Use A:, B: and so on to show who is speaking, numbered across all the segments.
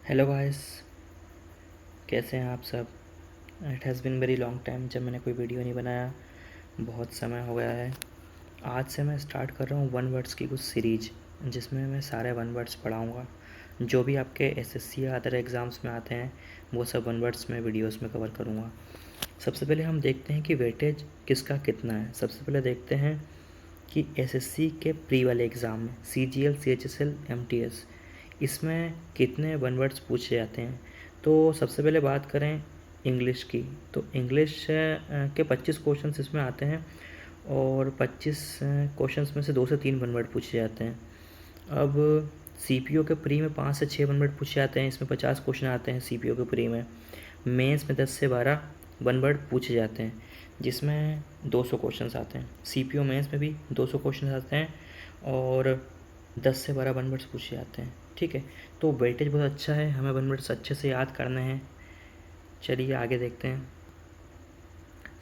A: Hello guys, कैसे हैं आप सब। It has been very long time जब मैंने कोई वीडियो नहीं बनाया। बहुत समय हो गया है। आज से मैं स्टार्ट कर रहा हूँ वन वर्ड्स की कुछ सीरीज, जिसमें मैं सारे वन वर्ड्स पढ़ाऊँगा जो भी आपके एसएससी या अदर एग्ज़ाम्स में आते हैं। वो सब वन वर्ड्स में वीडियोस में कवर करूँगा। सबसे पहले हम देखते हैं कि वेटेज किसका कितना है। सबसे पहले देखते हैं कि एसएससी के प्री वाले एग्ज़ाम में सीजीएल, सीएचएसएल, एमटीएस, इसमें कितने वन वर्ड्स पूछे जाते हैं। तो सबसे पहले बात करें इंग्लिश की, तो इंग्लिश के 25 क्वेश्चंस इसमें आते हैं और 25 क्वेश्चंस में से 2 से 3 वन वर्ड पूछे जाते हैं। अब सीपीओ के प्री में 5 से 6 वन वर्ड पूछे जाते हैं। इसमें 50 क्वेश्चन आते हैं सीपीओ के प्री में। मेंस में 10 से 12 वन वर्ड पूछे जाते हैं, जिसमें 200 क्वेश्चंस आते हैं। सीपीओ मेंस में भी 200 क्वेश्चन आते हैं और 10 से 12 वन वर्ड्स पूछे जाते हैं। ठीक है, तो वेटेज बहुत अच्छा है, हमें वन वर्ड्स अच्छे से याद करने हैं। चलिए आगे देखते हैं।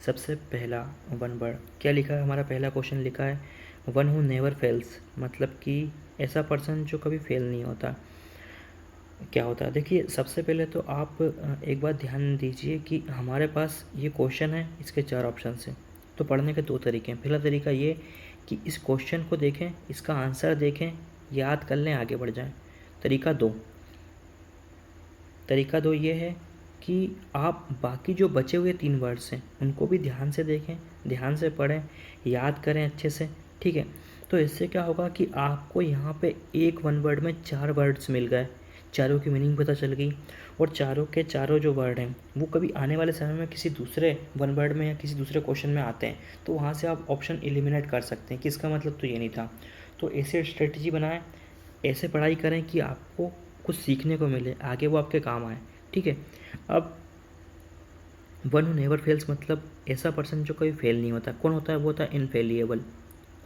A: सबसे पहला वन वर्ड क्या लिखा है। हमारा पहला क्वेश्चन लिखा है वन हु नेवर फेल्स, मतलब कि ऐसा पर्सन जो कभी फेल नहीं होता। क्या होता है, देखिए सबसे पहले तो आप एक बात ध्यान दीजिए कि हमारे पास ये क्वेश्चन है, इसके 4 ऑप्शन हैं। तो पढ़ने के 2 तरीके हैं। पहला तरीका ये कि इस क्वेश्चन को देखें, इसका आंसर देखें, याद कर लें, आगे बढ़ जाएं। तरीका दो ये है कि आप बाकी जो बचे हुए 3 वर्ड्स हैं उनको भी ध्यान से देखें, ध्यान से पढ़ें, याद करें अच्छे से। ठीक है, तो इससे क्या होगा कि आपको यहाँ पे एक वन वर्ड में 4 वर्ड्स मिल गए, चारों की मीनिंग पता चल गई। और चारों के चारों जो वर्ड हैं वो कभी आने वाले समय में किसी दूसरे वन वर्ड में या किसी दूसरे क्वेश्चन में आते हैं, तो वहाँ से आप ऑप्शन एलिमिनेट कर सकते हैं कि इसका मतलब तो ये नहीं था। तो ऐसे स्ट्रेटजी बनाएं, ऐसे पढ़ाई करें कि आपको कुछ सीखने को मिले, आगे वो आपके काम आए। ठीक है, अब वन हु नेवर फेल्स मतलब ऐसा पर्सन जो कभी फेल नहीं होता। कौन होता है? वो होता है इनफेलिएबल।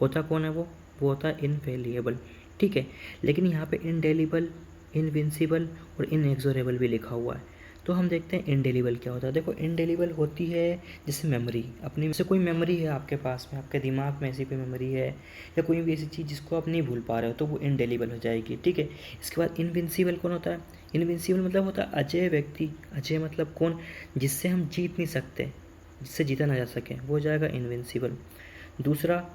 A: होता कौन है वो होता है इनफेलिएबल। ठीक है, लेकिन यहाँ पे इनडेलिबल, इनविंसिबल और इनएक्सोरेबल भी लिखा हुआ है। तो हम देखते हैं इनडेलिबल क्या होता है। देखो इनडेलिबल होती है जैसे मेमोरी, अपनी जैसे कोई मेमोरी है आपके पास में, आपके दिमाग में ऐसी कोई मेमोरी है या कोई भी ऐसी चीज़ जिसको आप नहीं भूल पा रहे हो, तो वो इनडेलिबल हो जाएगी। ठीक है, इसके बाद इनविंसिबल कौन होता है? इनविंसिबल मतलब होता है अजय व्यक्ति। अजय मतलब कौन? जिससे हम जीत नहीं सकते, जिससे जीता ना जा सके, वो हो जाएगा इनविंसिबल। दूसरा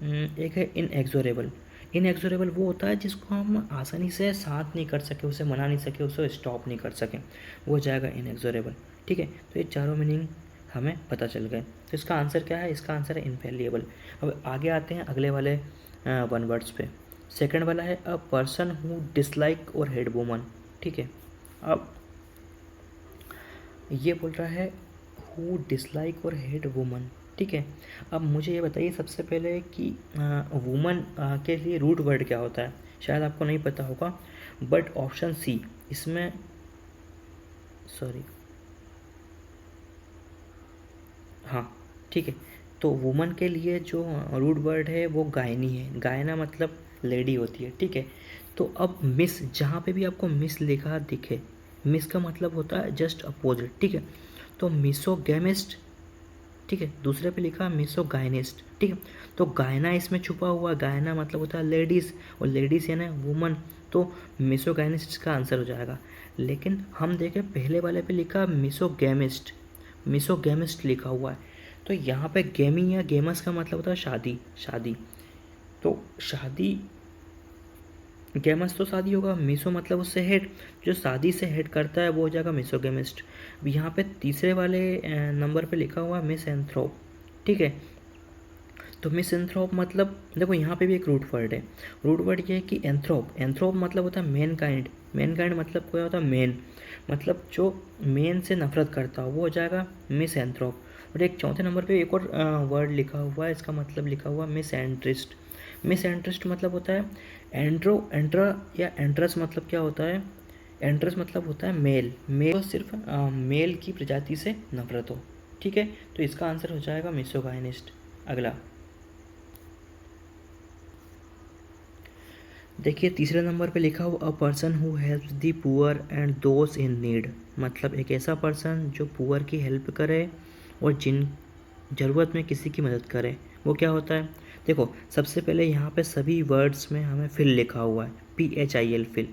A: एक है इनएक्सोरेबल। इनएक्सोरेबल वो होता है जिसको हम आसानी से साथ नहीं कर सके, उसे मना नहीं सके, उसे स्टॉप नहीं कर सके, वो हो जाएगा इनएक्सोरेबल। ठीक है, तो ये चारों मीनिंग हमें पता चल गए। तो इसका आंसर क्या है? इसका आंसर है इनफेलिएबल। अब आगे आते हैं अगले वाले वन वर्ड्स पे। सेकंड वाला है अ पर्सन हु डिसलाइक और हेट वुमन। ठीक है, अब ये बोल रहा है हु डिसलाइक और हेट वुमन। ठीक है, अब मुझे ये बताइए सबसे पहले कि वुमन के लिए रूट वर्ड क्या होता है। शायद आपको नहीं पता होगा, बट ऑप्शन सी इसमें, सॉरी, हाँ ठीक है, तो वुमन के लिए जो रूट वर्ड है वो गायनी है। गायना मतलब लेडी होती है। ठीक है, तो अब मिस, जहाँ पे भी आपको मिस लिखा दिखे, मिस का मतलब होता है जस्ट अपोजिट। ठीक है, तो मिसोगेमिस्ट। ठीक है, दूसरे पे लिखा मिसोगाइनिस्ट। ठीक है, तो गायना इसमें छुपा हुआ, गायना मतलब होता है लेडीज़, और लेडीज़ यानी वुमन, तो मिसोगाइनिस्ट का आंसर हो जाएगा। लेकिन हम देखें पहले वाले पे लिखा मिसोगेमिस्ट, मिसोगेमिस्ट लिखा हुआ है। तो यहाँ पे गेमी या गेमस का मतलब होता है शादी, शादी। तो शादी, गेमस तो शादी होगा, मिसो मतलब उससे हेड, जो शादी से हेड करता है वो हो जाएगा मिसोगेमिस्ट। अब यहाँ पे तीसरे वाले नंबर पे लिखा हुआ मिस एंथ्रोप। ठीक है, तो मिस एंथ्रोप मतलब देखो यहाँ पे भी एक रूट वर्ड है। रूट वर्ड ये है कि एंथ्रोप, एंथ्रोप मतलब होता है मैन काइंड। मैन काइंड मतलब क्या होता है? मैन, मतलब जो मैन से नफरत करता हो, वो हो जाएगा मिस एंथ्रोप। और एक चौथे नंबर पे एक और वर्ड लिखा हुआ है, इसका मतलब लिखा हुआ मिस एंट्रिस्ट। मिस एंट्रिस्ट मतलब होता है एंड्रो, एंट्रा या एंट्रस मतलब क्या होता है? एंट्रस मतलब होता है मेल, मेल तो सिर्फ मेल की प्रजाति से नफरत हो। ठीक है, तो इसका आंसर हो जाएगा मिसोगाइनिस्ट। अगला देखिए तीसरे नंबर पे लिखा हुआ a person who helps the poor and those in need, मतलब एक ऐसा पर्सन जो पुअर की हेल्प करे और जिन ज़रूरत में किसी की मदद करे, वो क्या होता है? देखो सबसे पहले यहाँ पे सभी वर्ड्स में हमें फिल लिखा हुआ है, PHIL फिल,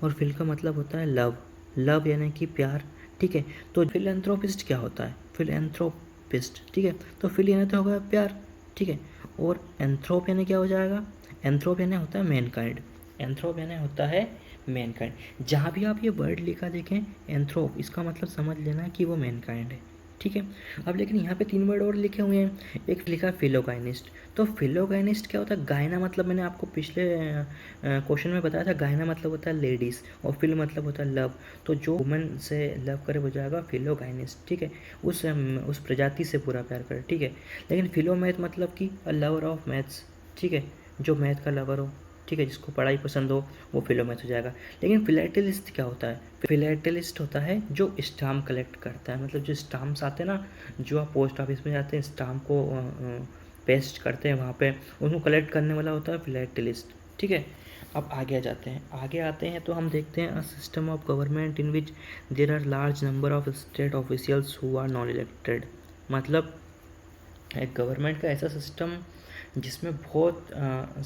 A: और फिल का मतलब होता है लव। लव यानी कि प्यार, ठीक है। तो फिलैंथ्रोपिस्ट क्या होता है? फिलैंथ्रोपिस्ट, ठीक है। तो फिल यानी तो होगा प्यार, ठीक है। और एंथ्रोप यानी क्या हो जाएगा? एंथ्रोप यानी होता है मैनकाइंड, एंथ्रोप यानी होता है मैनकाइंड। जहाँ भी आप ये वर्ड लिखा देखें एंथ्रोप, इसका मतलब समझ लेना कि वो मैनकाइंड है, ठीक है। अब लेकिन यहाँ पे 3 वर्ड और लिखे हुए हैं। एक लिखा है फिलोगाइनिस्ट। तो फिलोगाइनिस्ट क्या होता है? गायना मतलब मैंने आपको पिछले क्वेश्चन में बताया था, गायना मतलब होता है लेडीज़ और फिल मतलब होता है लव। तो जो वुमन से लव करे वो जाएगा फिलोगाइनिस्ट, ठीक है। उस प्रजाति से पूरा प्यार करे, ठीक है। लेकिन फिलोमैथ मतलब कि लवर ऑफ मैथ्स, ठीक है, जो मैथ का लवर हो, ठीक है, जिसको पढ़ाई पसंद हो वो फिलोमैथ हो जाएगा। लेकिन फिलेटलिस्ट क्या होता है? फिलेटलिस्ट होता है जो स्टाम्प कलेक्ट करता है, मतलब जो स्टाम्प्स आते हैं ना, जो आप पोस्ट ऑफिस में जाते हैं स्टाम्प को पेस्ट करते हैं वहाँ पे, उनको कलेक्ट करने वाला होता है फिलेटलिस्ट, ठीक है। अब आगे जाते हैं, आगे आते हैं तो हम देखते हैं a system of government in which there are large number of state officials who are non elected. मतलब एक गवर्नमेंट का ऐसा सिस्टम जिसमें बहुत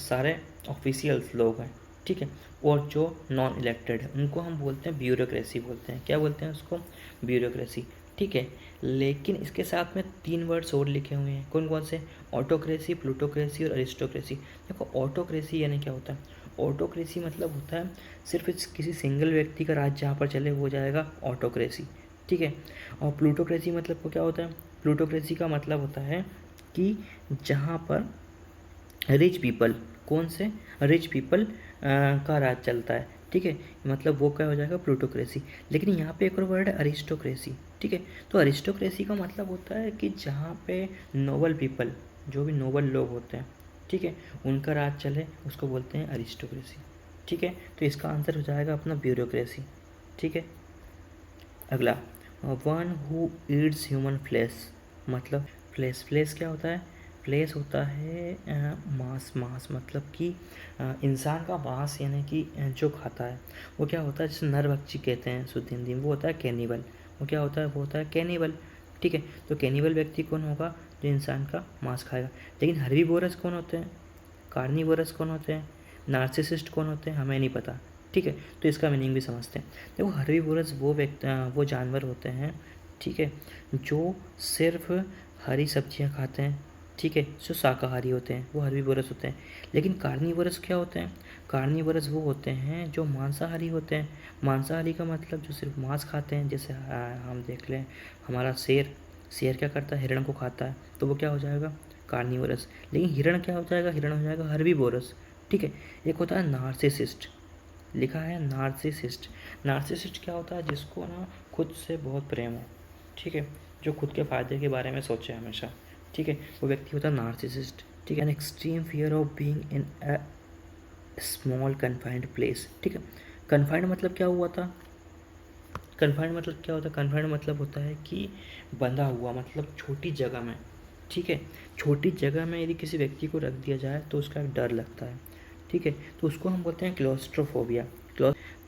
A: सारे ऑफिशियल्स लोग हैं, ठीक है, और जो नॉन इलेक्टेड है उनको हम बोलते हैं ब्यूरोक्रेसी बोलते हैं। क्या बोलते हैं उसको? ब्यूरोक्रेसी, ठीक है। लेकिन इसके साथ में 3 वर्ड्स और लिखे हुए हैं। कौन कौन से? ऑटोक्रेसी, प्लूटोक्रेसी और अरिस्टोक्रेसी। देखो ऑटोक्रेसी यानी क्या होता है? ऑटोक्रेसी मतलब होता है सिर्फ किसी सिंगल व्यक्ति का राज जहाँ पर चले वो जाएगा ऑटोक्रेसी, ठीक है। और प्लूटोक्रेसी मतलब को क्या होता है? प्लूटोक्रेसी का मतलब होता है कि जहाँ पर रिच पीपल, कौन से? रिच पीपल का राज चलता है, ठीक है, मतलब वो क्या हो जाएगा? प्लूटोक्रेसी। लेकिन यहाँ पे एक और वर्ड है अरिस्टोक्रेसी, ठीक है। तो अरिस्टोक्रेसी का मतलब होता है कि जहाँ पे नोबल पीपल, जो भी नोबल लोग होते हैं, ठीक है, उनका राज चले उसको बोलते हैं अरिस्टोक्रेसी, ठीक है। तो इसका आंसर हो जाएगा अपना ब्यूरोक्रेसी, ठीक है। अगला, one who eats human flesh, मतलब फ्लेश, फ्लेश क्या होता है? फ्लेश होता है मांस, मांस मतलब कि इंसान का मांस यानी कि जो खाता है वो क्या होता है? जैसे नरभक्षी कहते हैं शुद्ध हिंदी में, वो होता है कैनिबल। वो क्या होता है? वो होता है कैनिबल, ठीक है। तो कैनिबल व्यक्ति कौन होगा? जो इंसान का मांस खाएगा। लेकिन हर्बीवोरस कौन होते हैं? कार्निवोरस कौन होते हैं? नार्सिसिस्ट कौन होते हैं? हमें नहीं पता, ठीक है। तो इसका मीनिंग भी समझते हैं। देखो हर्बीवोरस वो जानवर होते हैं, ठीक है, जो सिर्फ हरी सब्जियां खाते हैं, ठीक है, जो शाकाहारी होते हैं वो हर्बीवोरस होते हैं। लेकिन कार्निवोरस क्या होते हैं? कार्निवोरस वो होते हैं जो मांसाहारी होते हैं। मांसाहारी का मतलब जो सिर्फ मांस खाते हैं। जैसे हम देख लें हमारा शेर, शेर क्या करता है? हिरण को खाता है, तो वो क्या हो जाएगा? कार्निवोरस। लेकिन हिरण क्या हो जाएगा? हिरण हो जाएगा हर्बीवोरस, ठीक है। एक होता है नार्सिसिस्ट, लिखा है नार्सिसिस्ट। नार्सिसिस्ट क्या होता है? जिसको ना खुद से बहुत प्रेम हो, ठीक है, जो खुद के फ़ायदे के बारे में सोचे हमेशा, ठीक है, वो व्यक्ति होता है नार्सिसिस्ट, ठीक है। An extreme fear of being in a small confined place, ठीक है। कन्फाइंड मतलब क्या हुआ था? कन्फाइंड मतलब क्या होता है? कन्फाइंड मतलब होता है कि बंधा हुआ, मतलब छोटी जगह में, ठीक है। छोटी जगह में यदि किसी व्यक्ति को रख दिया जाए तो उसका एक डर लगता है, ठीक है, तो उसको हम बोलते हैं क्लोस्ट्रोफोबिया।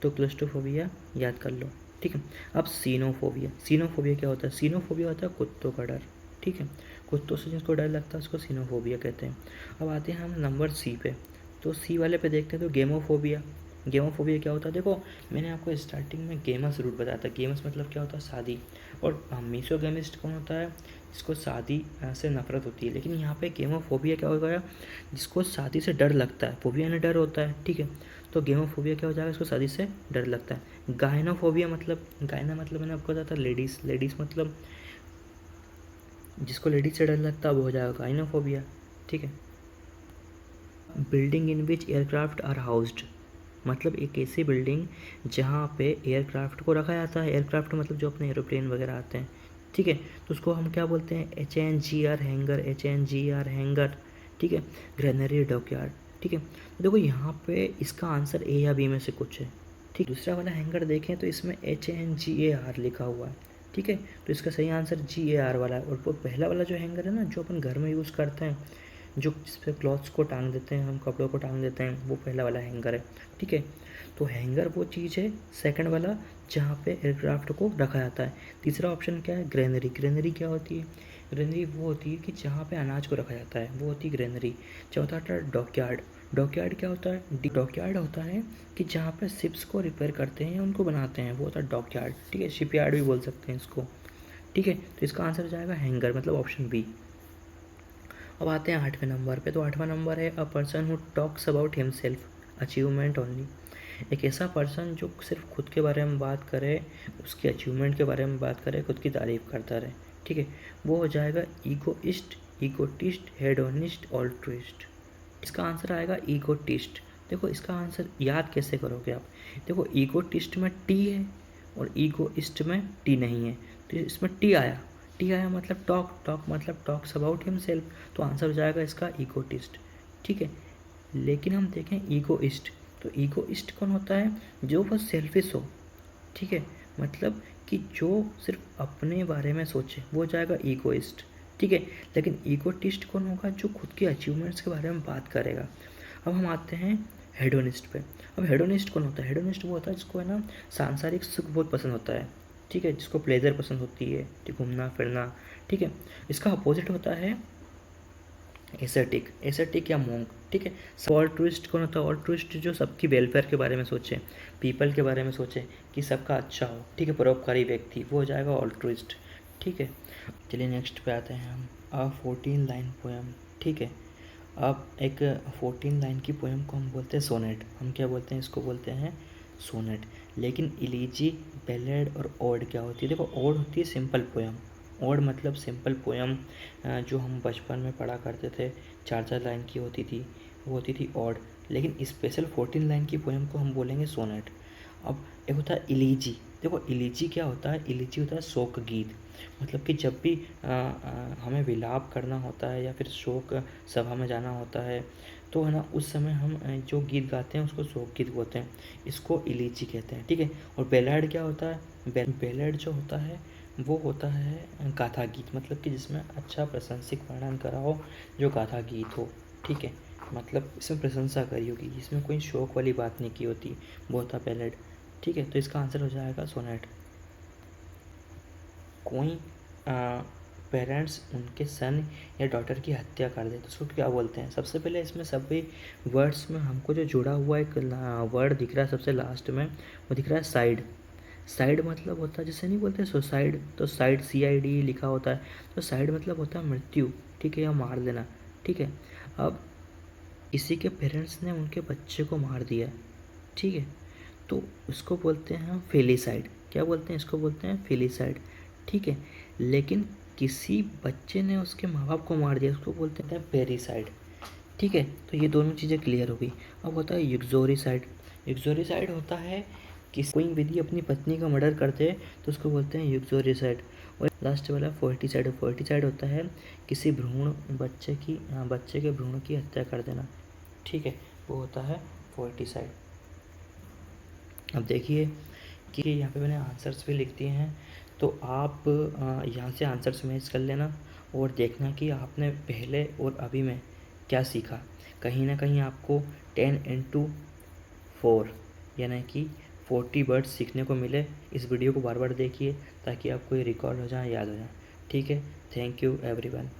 A: तो क्लोस्ट्रोफोबिया याद कर लो, ठीक है। अब सीनोफोबिया, सीनोफोबिया क्या होता है? सीनोफोबिया होता है कुत्तों का डर, ठीक है। कुत्तों से जिसको डर लगता है उसको सीनोफोबिया कहते हैं। अब आते हैं हम नंबर सी पे, तो सी वाले पे देखते हैं तो गेमोफोबिया। गेमोफोबिया क्या होता है? देखो मैंने आपको स्टार्टिंग में गेमस रूट बताया था। गेमस मतलब क्या होता है? शादी। और मीसोगेमिस्ट कौन होता है? जिसको शादी से नफरत होती है। लेकिन यहाँ पे गेमोफोबिया क्या हो गया? जिसको शादी से डर लगता है। फोबिया यानी डर होता है, ठीक है। तो गेमोफोबिया क्या हो जाएगा? इसको शादी से डर लगता है। गायनोफोबिया मतलब, गायना मतलब मैंने आपको बताया था लेडीज़, लेडीज़ मतलब जिसको लेडीज से डर लगता है वो हो जाएगा गायनोफोबिया, ठीक है। Building in which aircraft are housed, मतलब एक ऐसी बिल्डिंग जहाँ पे एयरक्राफ्ट को रखा जाता है। एयरक्राफ्ट मतलब जो अपने एरोप्लेन वगैरह आते हैं, ठीक है, तो उसको हम क्या बोलते हैं? HNGR हैंगर, HNGR हैंगर, ठीक है। ग्रेनरी डॉकयार्ड, ठीक है। तो देखो यहाँ पे इसका आंसर ए या बी में से कुछ है, ठीक। दूसरा वाला हैंगर देखें तो इसमें HNGAR लिखा हुआ है, ठीक है, तो इसका सही आंसर GAR वाला है। और वो पहला वाला जो हैंगर है ना, जो अपन घर में यूज़ करते हैं, जो जिस पे क्लॉथ्स को टांग देते हैं, हम कपड़ों को टांग देते हैं, वो पहला वाला हैंगर है, ठीक है। तो हैंगर वो चीज़ है सेकंड वाला जहाँ पे एयरक्राफ्ट को रखा जाता है। तीसरा ऑप्शन क्या है? ग्रेनरी। ग्रेनरी क्या होती है? ग्रेनरी वो होती है कि जहाँ पे अनाज को रखा जाता है, वो होती है ग्रेनरी। चौथा था डॉकयार्ड। डॉकयार्ड क्या होता है? डॉकयार्ड होता है कि जहाँ पे शिप्स को रिपेयर करते हैं या उनको बनाते हैं, वो होता है डॉकयार्ड, ठीक है। शिपयार्ड भी बोल सकते हैं इसको, ठीक है। तो इसका आंसर हो जाएगा हैंगर, मतलब ऑप्शन बी। अब आते हैं 8वें नंबर पे। तो 8वां नंबर है a person who talks about himself achievement only. एक ऐसा पर्सन जो सिर्फ खुद के बारे में बात करे, उसके अचीवमेंट के बारे में बात करे, खुद की तारीफ करता रहे, ठीक है, वो हो जाएगा ईगोइस्ट, ईगोटिस्ट, हेडोनिस्ट, ऑल्ट्रुइस्ट। इसका आंसर आएगा ईगोटिस्ट। देखो इसका आंसर याद कैसे करोगे आप? देखो ईगोटिस्ट में टी है और ईगोइस्ट में टी नहीं है, तो इसमें टी आया, टी आया मतलब टॉक, टॉक मतलब टॉक्स अबाउट हिमसेल्फ, तो आंसर हो जाएगा इसका ईगोटिस्ट, ठीक है। लेकिन हम देखें ईगोइस्ट, तो ईगोइस्ट कौन होता है? जो वो सेल्फिश हो, ठीक है, मतलब कि जो सिर्फ अपने बारे में सोचे, वो हो जाएगा ईगोइस्ट, ठीक है। लेकिन ईगोटिस्ट कौन होगा? जो खुद के अचीवमेंट्स के बारे में बात करेगा। अब हम आते हैं हेडोनिस्ट पे। अब हेडोनिस्ट कौन होता है? हेडोनिस्ट वो होता है जिसको है ना सांसारिक सुख बहुत पसंद होता है, ठीक है, जिसको प्लेजर पसंद होती है, ठीक, घूमना फिरना, ठीक है। इसका अपोजिट होता है एसेटिक, एसेटिक या मोंक, ठीक है। ऑल्ट्रुइस्ट कौन होता है? ऑल्ट्रुइस्ट जो सबकी वेलफेयर के बारे में सोचे, पीपल के बारे में सोचे कि सबका अच्छा हो, ठीक है, परोपकारी व्यक्ति, वो हो जाएगा ऑल्ट्रुइस्ट, ठीक है। चलिए नेक्स्ट पे आते हैं हम। 14 लाइन पोएम, ठीक है। अब एक 14 लाइन की पोएम को हम बोलते हैं सोनेट। हम क्या बोलते हैं? इसको बोलते हैं सोनेट। लेकिन इलीजी, बैलेड और ओड क्या होती है? देखो ओड होती है सिंपल पोएम, ओड मतलब सिंपल पोएम, जो हम बचपन में पढ़ा करते थे, 4-4 लाइन की होती थी, वो होती थी ओड। लेकिन स्पेशल 14 लाइन की पोएम को हम बोलेंगे सोनेट। अब एक होता है इलीजी। देखो इलीजी क्या होता है? इलीजी होता है शोक गीत, मतलब कि जब भी हमें विलाप करना होता है या फिर शोक सभा में जाना होता है, तो है ना उस समय हम जो गीत गाते हैं उसको शोक गीत बोलते हैं, इसको इलीची कहते हैं, ठीक है। और बेलाड क्या होता है? बेलाड जो होता है वो होता है गाथा गीत, मतलब कि जिसमें अच्छा प्रशंसिक वर्णन करा हो, जो गाथा गीत हो, ठीक है, मतलब इसमें प्रशंसा करी होगी, इसमें कोई शौक वाली बात नहीं की होती, वो होता बेलाड, ठीक है। तो इसका आंसर हो जाएगा सोनेट। कोई पेरेंट्स उनके सन या डॉटर की हत्या कर दे तो उसको क्या बोलते हैं? सबसे पहले इसमें सभी वर्ड्स में हमको जो जुड़ा हुआ एक वर्ड दिख रहा है सबसे लास्ट में, वो दिख रहा है साइड। साइड मतलब होता है, जैसे नहीं बोलते सुसाइड, तो साइड CID लिखा होता है, तो साइड मतलब होता है मृत्यु, ठीक है, या मार देना, ठीक है। अब इसी के पेरेंट्स ने उनके बच्चे को मार दिया, ठीक है, तो उसको बोलते हैं हम फेलिसाइड। क्या बोलते हैं? इसको बोलते हैं फेलिसाइड, ठीक है। लेकिन किसी बच्चे ने उसके माँ बाप को मार दिया, उसको बोलते हैं पेरिसाइड, ठीक है। तो ये दोनों चीज़ें क्लियर हो गई। अब होता है युक्सोरिसाइड। युक्सोरिसाइड होता है कि कोई व्यक्ति अपनी पत्नी का मर्डर करते हैं तो उसको बोलते हैं युक्सोरिसाइड। और लास्ट वाला फोर्टिसाइड। फोर्टिसाइड होता है किसी भ्रूण बच्चे के भ्रूण की हत्या कर देना, ठीक है, वो होता है फोर्टिसाइड। अब देखिए कि यहाँ पे मैंने आंसर्स भी लिख दिए हैं, तो आप यहाँ से आंसर्स मैच कर लेना और देखना कि आपने पहले और अभी में क्या सीखा। कहीं ना कहीं आपको 10 × 4 यानी कि 40 वर्ड्स सीखने को मिले। इस वीडियो को बार बार देखिए ताकि आपको ये रिकॉर्ड हो जाए, याद हो जाए, ठीक है। Thank you everyone.